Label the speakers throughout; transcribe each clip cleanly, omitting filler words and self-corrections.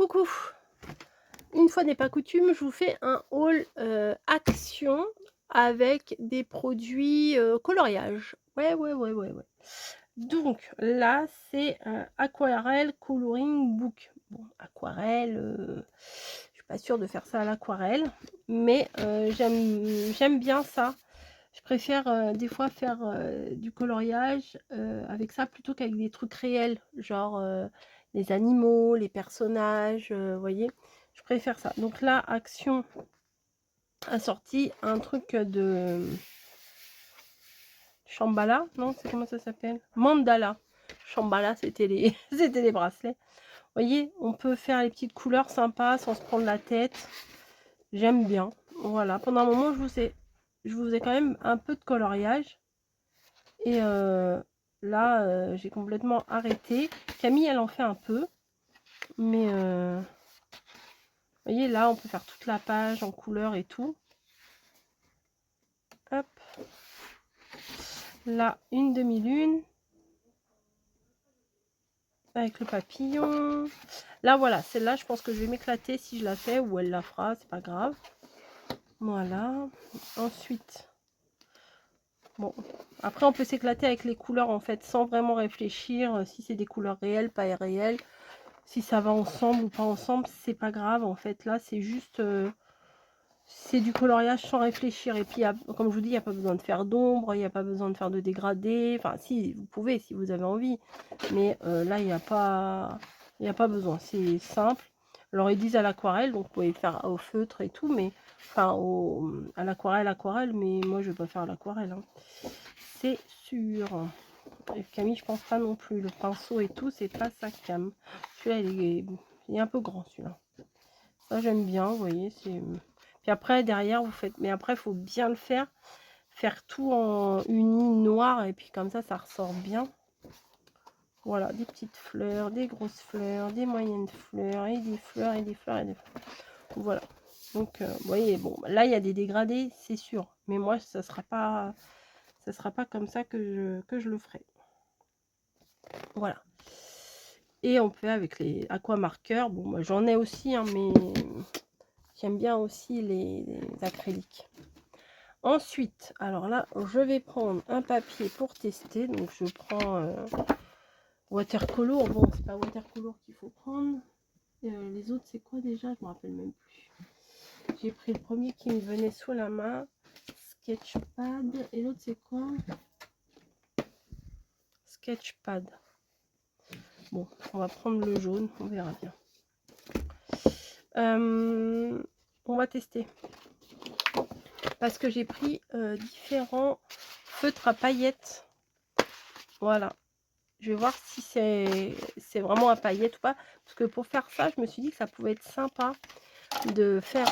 Speaker 1: Coucou! Une fois n'est pas coutume, je vous fais un haul, Action avec des produits, coloriage. Ouais, ouais, ouais, ouais, ouais. Donc là, c'est, Aquarelle Coloring Book. Bon, aquarelle, je suis pas sûre de faire ça à l'aquarelle, mais j'aime bien ça. Je préfère, des fois faire, du coloriage, avec ça plutôt qu'avec des trucs réels, genre, les animaux, les personnages, voyez? Je préfère ça. Donc là, Action a sorti un truc, de Shambhala, non, c'est comment ça s'appelle? Mandala. Shambhala, c'était les c'était les bracelets. Voyez, on peut faire les petites couleurs sympas sans se prendre la tête. J'aime bien. Voilà, pendant un moment, je vous faisais quand même un peu de coloriage. Et là, j'ai complètement arrêté. Camille, elle en fait un peu. Mais vous voyez, là, on peut faire toute la page en couleur et tout. Hop. Là, une demi-lune. Avec le papillon. Là, voilà. Celle-là, je pense que je vais m'éclater si je la fais. Ou elle la fera, c'est pas grave. Voilà. Ensuite... Bon, après on peut s'éclater avec les couleurs en fait, sans vraiment réfléchir si c'est des couleurs réelles, pas réelles. Si ça va ensemble ou pas ensemble, c'est pas grave en fait. Là, c'est juste... c'est du coloriage sans réfléchir. Et puis, comme je vous dis, il n'y a pas besoin de faire d'ombre, il n'y a pas besoin de faire de dégradé. Enfin, si, vous pouvez, si vous avez envie. Mais là, il n'y a pas besoin. C'est simple. Alors, ils disent à l'aquarelle, donc vous pouvez faire au feutre et tout, mais... Enfin, à l'aquarelle, mais moi, je vais pas faire l'aquarelle. Hein. C'est sûr. Et Camille, je pense pas non plus. Le pinceau et tout, c'est pas sa cam. Celui-là, il est un peu grand, celui-là. Ça, j'aime bien, vous voyez, c'est... Puis après, derrière, vous faites... Mais après, il faut bien le faire. Faire tout en uni noir. Et puis comme ça ressort bien. Voilà, des petites fleurs, des grosses fleurs, des moyennes fleurs, et des fleurs, et des fleurs, et des fleurs. Voilà. Donc, vous voyez, bon, là, il y a des dégradés, c'est sûr. Mais moi, ça sera pas comme ça que je le ferai. Voilà. Et on peut avec les aquamarqueurs. Bon, moi, j'en ai aussi, hein, mais... J'aime bien aussi les acryliques. Ensuite, alors là, je vais prendre un papier pour tester. Donc, je prends watercolor. Bon, c'est pas watercolor qu'il faut prendre. Les autres, c'est quoi déjà? Je me rappelle même plus. J'ai pris le premier qui me venait sous la main. Sketchpad. Et l'autre, c'est quoi? Sketchpad. Bon, on va prendre le jaune. On verra bien. On va tester. Parce que j'ai pris différents feutres à paillettes. Voilà. Je vais voir si c'est vraiment à paillettes ou pas. Parce que pour faire ça, je me suis dit que ça pouvait être sympa de faire,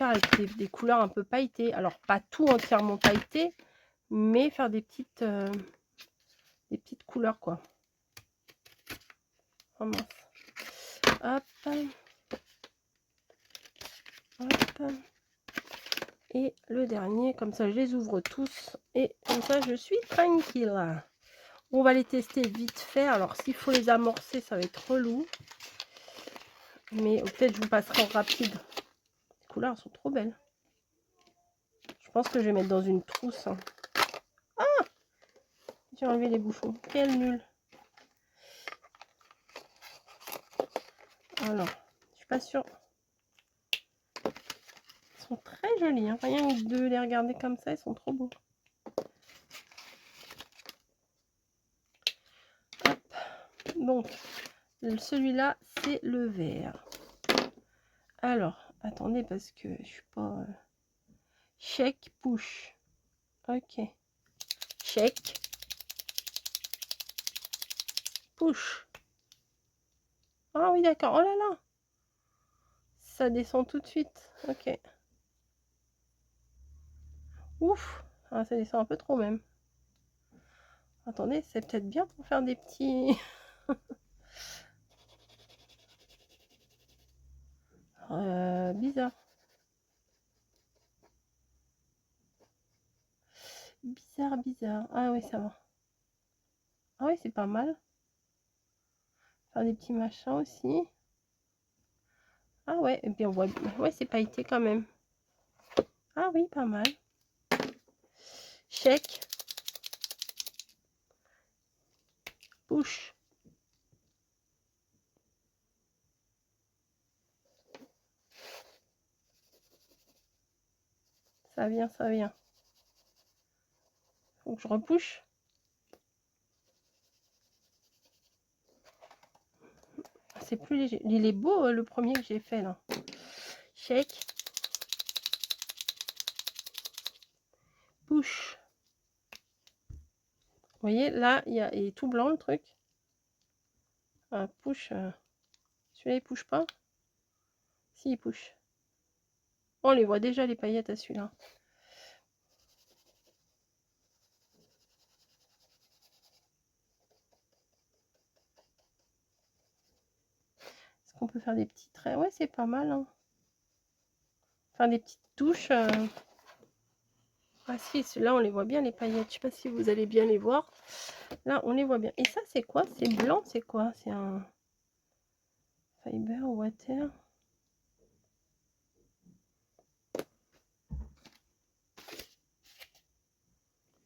Speaker 1: avec des couleurs un peu pailletées. Alors, pas tout entièrement pailleté, mais faire des petites couleurs, quoi. Oh mince. Hop. Hop. Et le dernier, comme ça, je les ouvre tous. Et comme ça, je suis tranquille. On va les tester vite fait. Alors, s'il faut les amorcer, ça va être relou. Mais peut-être je vous passerai en rapide. Les couleurs sont trop belles. Je pense que je vais mettre dans une trousse. Hein. Ah! J'ai enlevé les bouchons. Quel nul. Alors, je suis pas sûre. Ils sont très jolis. Hein. Rien que de les regarder comme ça, ils sont trop beaux. Hop. Donc, celui-là, c'est le vert. Alors, attendez parce que je suis pas... Check, push. Ok. Check. Push. Ah oui, d'accord. Oh là là. Ça descend tout de suite. Ok. Ouf. Ah, ça descend un peu trop même. Attendez, c'est peut-être bien pour faire des petits... bizarre. Bizarre. Ah oui, ça va. Ah oui, c'est pas mal. Faire des petits machins aussi. Ah ouais, et puis on voit... Ouais, c'est pailleté quand même. Ah oui, pas mal. Chèque. Push. Ça vient, ça vient. Faut que je repousse. C'est plus léger. Il est beau, le premier que j'ai fait là. Chèque. Push. Vous voyez, là, il est tout blanc le truc. Push. Celui-là, il push pas. Si, il push. On les voit déjà, les paillettes à celui-là. Est-ce qu'on peut faire des petits traits? Ouais, c'est pas mal. Hein. Faire des petites touches. Ah si, ceux-là, on les voit bien, les paillettes. Je sais pas si vous allez bien les voir. Là, on les voit bien. Et ça, c'est quoi? C'est blanc, c'est quoi? C'est un fiber water.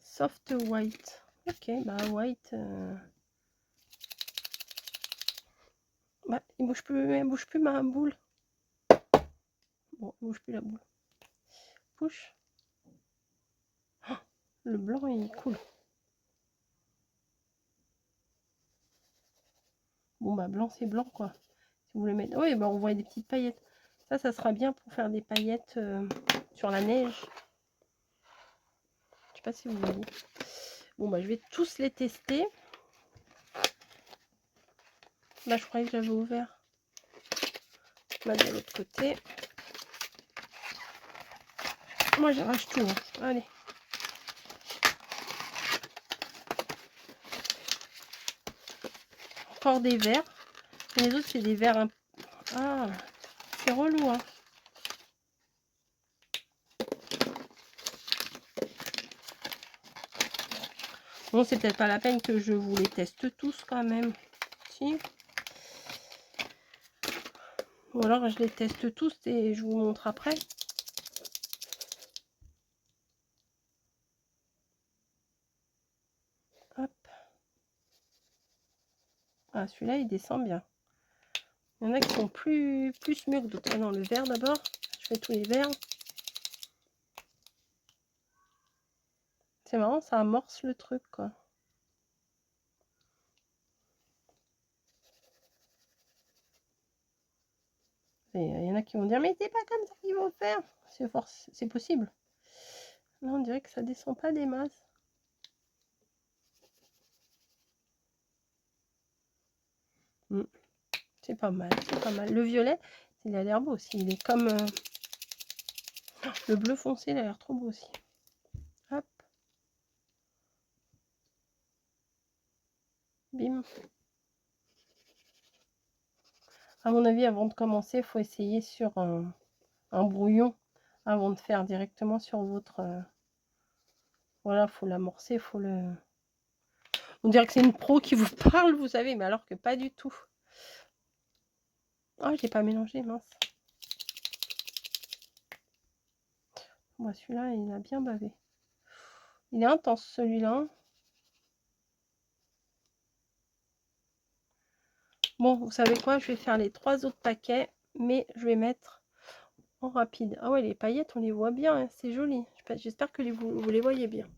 Speaker 1: Soft white. Ok, bah white. Bah, il bouge plus ma boule. Bon, il bouge plus la boule. Push. Oh, le blanc, il coule. Bon, bah, blanc, c'est blanc, quoi. Si vous voulez mettre... Oui, bah, on voit des petites paillettes. Ça sera bien pour faire des paillettes sur la neige. Je sais pas si vous voyez. Bon, bah, je vais tous les tester. Bah, je croyais que j'avais ouvert. Bah, de l'autre côté. Moi, j'arrache tout. Hein. Allez. Encore des verres. Et les autres, c'est des verres un... Ah, c'est relou, hein. Bon, c'est peut-être pas la peine que je vous les teste tous quand même. Si. Ou alors, je les teste tous et je vous montre après. Hop. Ah, celui-là, il descend bien. Il y en a qui sont plus mûrs que d'autres. Ah non, le vert d'abord. Je fais tous les verts. C'est marrant, ça amorce le truc, quoi. Et il y en a qui vont dire, mais c'est pas comme ça qu'ils vont faire. C'est possible. Là, on dirait que ça descend pas des masses. C'est pas mal, c'est pas mal. Le violet, il a l'air beau aussi. Il est comme le bleu foncé, il a l'air trop beau aussi. Hop. Bim. À mon avis, avant de commencer, il faut essayer sur un brouillon avant de faire directement sur votre... Voilà, il faut l'amorcer, faut le... On dirait que c'est une pro qui vous parle, vous savez, mais alors que pas du tout. Oh, je l'ai pas mélangé, mince. Moi, celui-là, il a bien bavé. Il est intense, celui-là. Bon, vous savez quoi? Je vais faire les 3 autres paquets, mais je vais mettre en rapide. Ah ouais, les paillettes, on les voit bien, hein, c'est joli. J'espère que vous les voyez bien.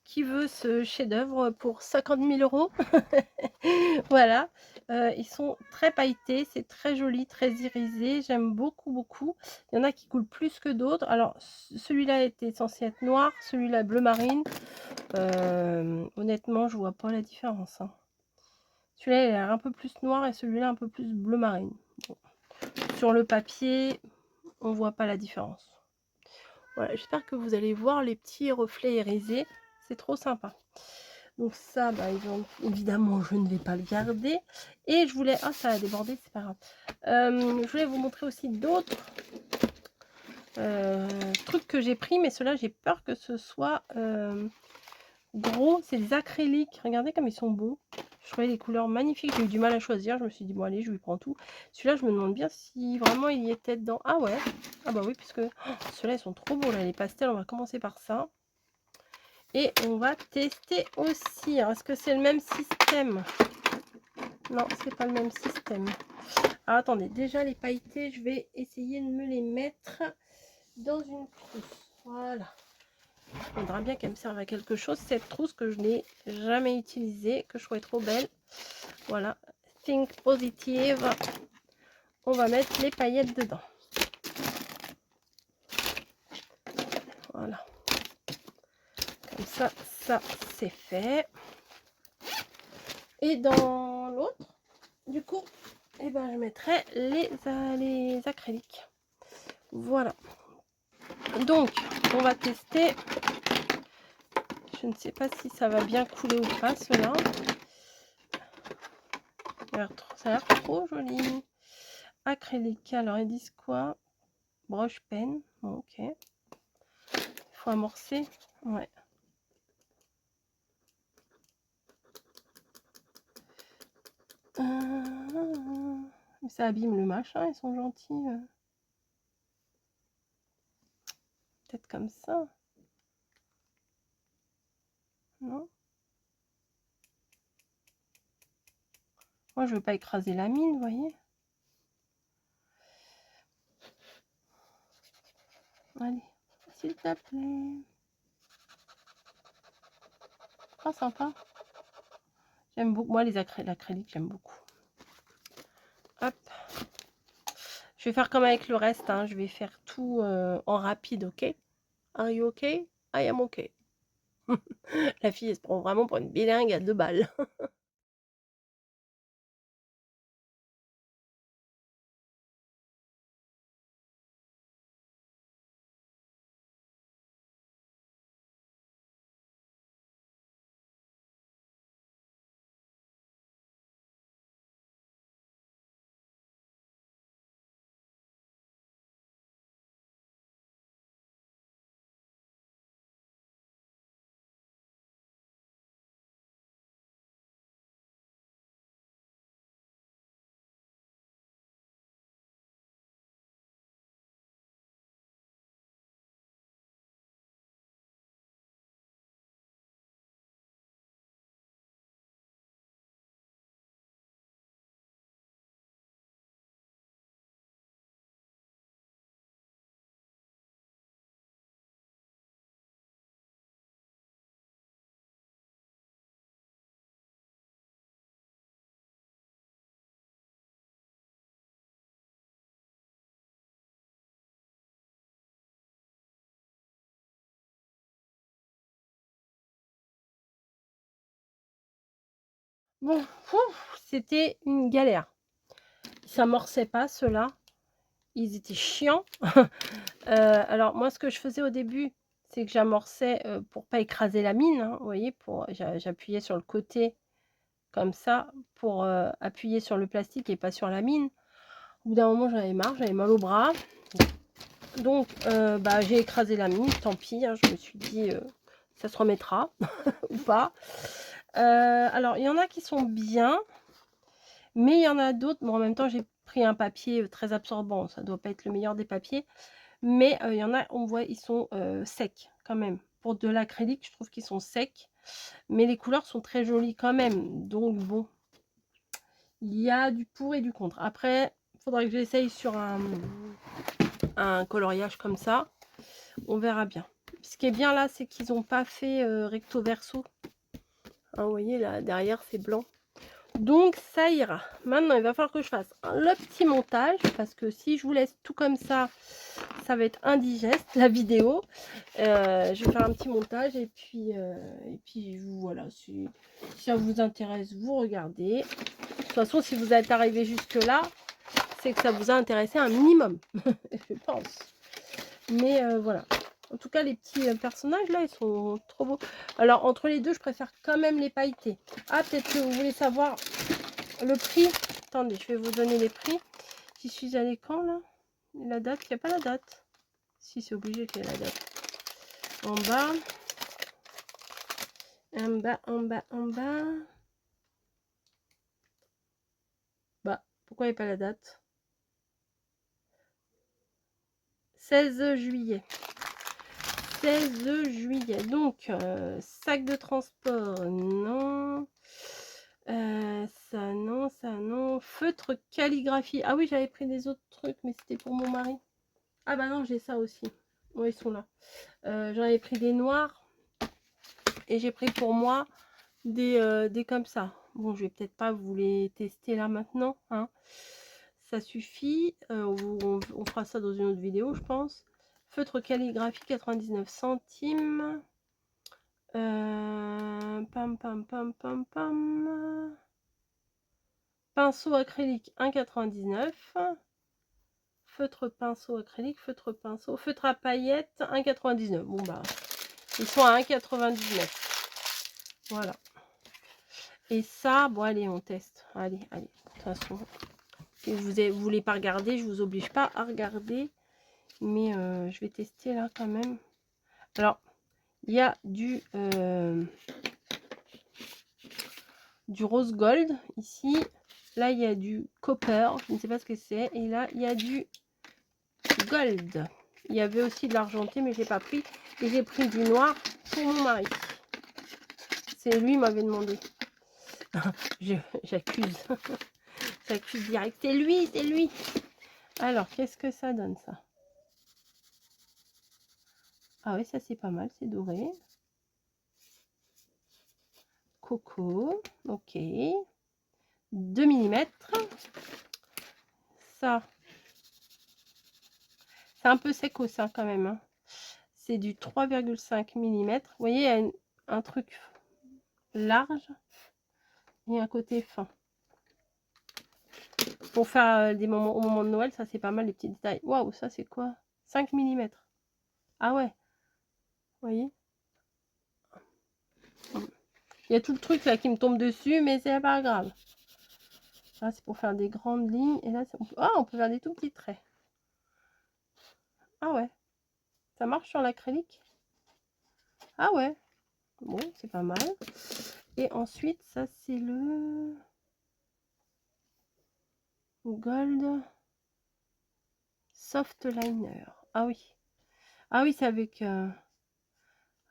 Speaker 1: Qui veut ce chef-d'œuvre pour 50 000 €? Voilà, ils sont très pailletés, c'est très joli, très irisé, j'aime beaucoup, beaucoup. Il y en a qui coulent plus que d'autres. Alors, celui-là était censé être noir, celui-là bleu marine. Honnêtement, je vois pas la différence. Hein. Celui-là, il a l'air un peu plus noir et celui-là un peu plus bleu marine. Bon. Sur le papier, on voit pas la différence. Voilà, j'espère que vous allez voir les petits reflets irisés. C'est trop sympa. Donc ça, bah, évidemment, je ne vais pas le garder. Et je voulais... Ah, ça a débordé, c'est pas grave. Je voulais vous montrer aussi d'autres trucs que j'ai pris. Mais ceux-là, j'ai peur que ce soit gros. C'est des acryliques. Regardez comme ils sont beaux. Je trouvais les couleurs magnifiques. J'ai eu du mal à choisir. Je me suis dit, bon, allez, je lui prends tout. Celui-là, je me demande bien si vraiment il y était dedans. Ah ouais. Ah bah oui, puisque ceux-là, ils sont trop beaux. Là, les pastels, on va commencer par ça. Et on va tester aussi. Est-ce que c'est le même système? Non, c'est pas le même système. Alors, attendez, déjà les pailletés, je vais essayer de me les mettre dans une trousse. Voilà. Il faudra bien qu'elle me serve à quelque chose. Cette trousse que je n'ai jamais utilisée, que je trouvais trop belle. Voilà. Think Positive. On va mettre les paillettes dedans. Voilà. Comme ça, ça c'est fait. Et dans l'autre, du coup, eh ben, je mettrai les acryliques. Voilà. Donc, on va tester. Je ne sais pas si ça va bien couler ou pas, cela. Ça a l'air trop joli. Acrylique. Alors, ils disent quoi? Broche pen. Bon, ok. Il faut amorcer. Ouais. Ça abîme le machin. Ils sont gentils. Peut-être comme ça. Non? Moi, je veux pas écraser la mine, vous voyez? Allez, s'il te plaît. Ah, sympa. J'aime beaucoup. Moi, l'acrylique, j'aime beaucoup. Hop. Je vais faire comme avec le reste. Hein. Je vais faire tout en rapide, ok? Are you okay? I am okay. La fille, elle se prend vraiment pour une bilingue à 2 balles. Bon, c'était une galère. Ils s'amorçaient pas, ceux-là. Ils étaient chiants. Alors, moi, ce que je faisais au début, c'est que j'amorçais pour pas écraser la mine. Hein, vous voyez, j'appuyais sur le côté comme ça pour appuyer sur le plastique et pas sur la mine. Au bout d'un moment, j'en avais marre, j'avais mal au bras. Donc, bah, j'ai écrasé la mine, tant pis. Hein, je me suis dit, ça se remettra ou pas. Alors, il y en a qui sont bien, mais il y en a d'autres. Bon, en même temps, j'ai pris un papier très absorbant. Ça doit pas être le meilleur des papiers. Mais il y en a, on voit, ils sont secs quand même. Pour de l'acrylique, je trouve qu'ils sont secs. Mais les couleurs sont très jolies quand même. Donc, bon, il y a du pour et du contre. Après, il faudra que j'essaye sur un coloriage comme ça. On verra bien. Ce qui est bien là, c'est qu'ils n'ont pas fait recto verso. Hein, vous voyez, là, derrière, c'est blanc. Donc ça ira. Maintenant, il va falloir que je fasse le petit montage, parce que si je vous laisse tout comme ça, ça va être indigeste la vidéo. Je vais faire un petit montage et puis voilà, si ça vous intéresse, vous regardez. De toute façon, si vous êtes arrivé jusque là, c'est que ça vous a intéressé un minimum, je pense. Mais voilà. En tout cas, les petits personnages là, ils sont trop beaux. Alors entre les deux, je préfère quand même les pailletés. Ah, peut-être que vous voulez savoir le prix. Attendez, je vais vous donner les prix. J'y suis allée quand là? La date, il n'y a pas la date. Si, c'est obligé qu'il y ait la date. En bas. En bas, en bas, en bas. Bah, pourquoi il n'y a pas la date? 16 juillet. 16 juillet. Donc, sac de transport, non. Ça, non, ça, non. Feutre calligraphie. Ah oui, j'avais pris des autres trucs, mais c'était pour mon mari. Ah bah non, j'ai ça aussi. Oui, ils sont là. J'en avais pris des noirs. Et j'ai pris pour moi des comme ça. Bon, je vais peut-être pas vous les tester là maintenant, hein. Ça suffit. On fera ça dans une autre vidéo, je pense. Feutre calligraphie, 99 centimes. Pam, pam, pam, pam, pam. Pinceau acrylique, 1,99. Feutre pinceau acrylique, feutre pinceau. Feutre à paillettes, 1,99. Bon, bah, ils sont à 1,99. Voilà. Et ça, bon, allez, on teste. Allez, allez. De toute façon, si vous ne voulez pas regarder, je vous oblige pas à regarder. Mais je vais tester là quand même. Alors, il y a du rose gold ici. Là, il y a du copper. Je ne sais pas ce que c'est. Et là, il y a du gold. Il y avait aussi de l'argenté, mais je n'ai pas pris. Et j'ai pris du noir pour mon mari. C'est lui qui m'avait demandé. J'accuse. J'accuse direct. C'est lui, c'est lui. Alors, qu'est-ce que ça donne, ça? Ah oui, ça, c'est pas mal. C'est doré. Coco. Ok. 2 mm. Ça, c'est un peu secos, ça, quand même. Hein. C'est du 3,5 mm. Vous voyez, il y a un truc large et un côté fin. Pour faire des moments au moment de Noël, ça c'est pas mal les petits détails. Waouh, ça c'est quoi? 5 mm. Ah ouais, vous voyez? Il y a tout le truc là qui me tombe dessus, mais c'est pas grave. Ça c'est pour faire des grandes lignes. Et là, on peut faire des tout petits traits. Ah ouais, ça marche sur l'acrylique? Ah ouais, bon, c'est pas mal. Et ensuite, ça c'est le Gold Soft Liner. Ah oui. Ah oui, c'est avec... Ah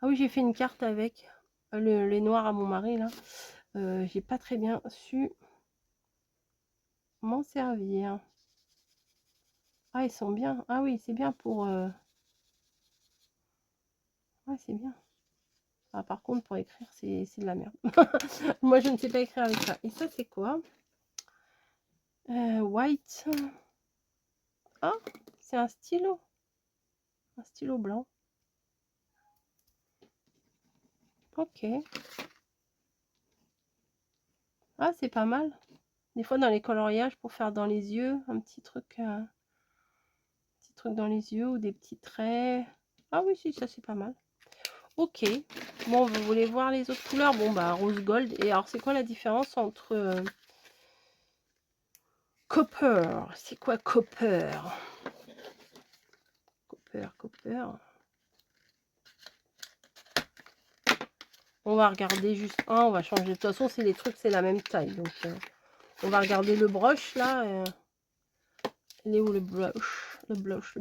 Speaker 1: oui, j'ai fait une carte avec les noirs à mon mari, là. J'ai pas très bien su m'en servir. Ah, ils sont bien. Ah oui, c'est bien pour... Ouais, c'est bien. Ah, par contre, pour écrire, c'est de la merde. Moi, je ne sais pas écrire avec ça. Et ça, c'est quoi? White. Ah, c'est un stylo. Un stylo blanc. Ok. Ah, c'est pas mal. Des fois, dans les coloriages, pour faire dans les yeux, un petit truc dans les yeux ou des petits traits. Ah oui, si, ça, c'est pas mal. Ok. Bon, vous voulez voir les autres couleurs? Bon, bah, rose gold. Et alors, c'est quoi la différence entre... Copper. C'est quoi copper? Copper. On va regarder juste un. On va changer. De toute façon, c'est les trucs, c'est la même taille. Donc, on va regarder le brush, là. Il est où le blush? Le blush.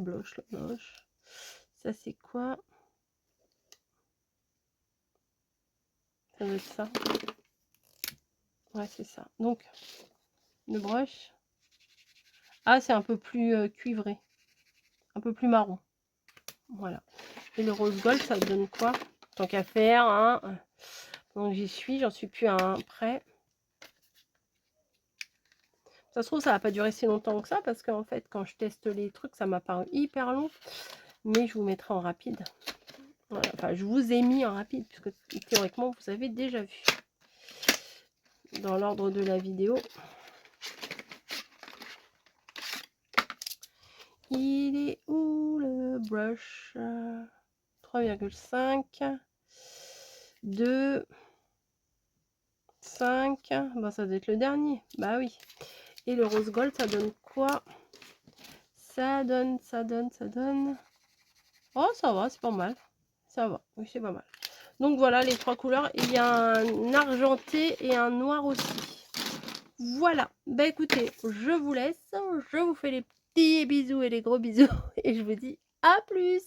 Speaker 1: Ça, c'est quoi? Ça doit être ça. Ouais, c'est ça. Donc, le brush. Ah, c'est un peu plus cuivré. Un peu plus marron. Voilà. Et le rose gold, ça donne quoi? Tant qu'à faire, hein. Donc, j'en suis plus à un près. Ça se trouve, ça va pas durer si longtemps que ça, parce qu'en fait, quand je teste les trucs, ça m'a paru hyper long. Mais je vous mettrai en rapide. Voilà. Enfin, je vous ai mis en rapide, puisque théoriquement, vous avez déjà vu. Dans l'ordre de la vidéo. Il est où le brush? 3,5. 2. 5. Bah, ça doit être le dernier. Bah oui. Et le rose gold, ça donne quoi? Ça donne. Oh, ça va, c'est pas mal. Ça va, oui, c'est pas mal. Donc voilà les 3 couleurs. Il y a un argenté et un noir aussi. Voilà. Bah écoutez, je vous laisse. Je vous fais les petits bisous et les gros bisous. Et je vous dis à plus.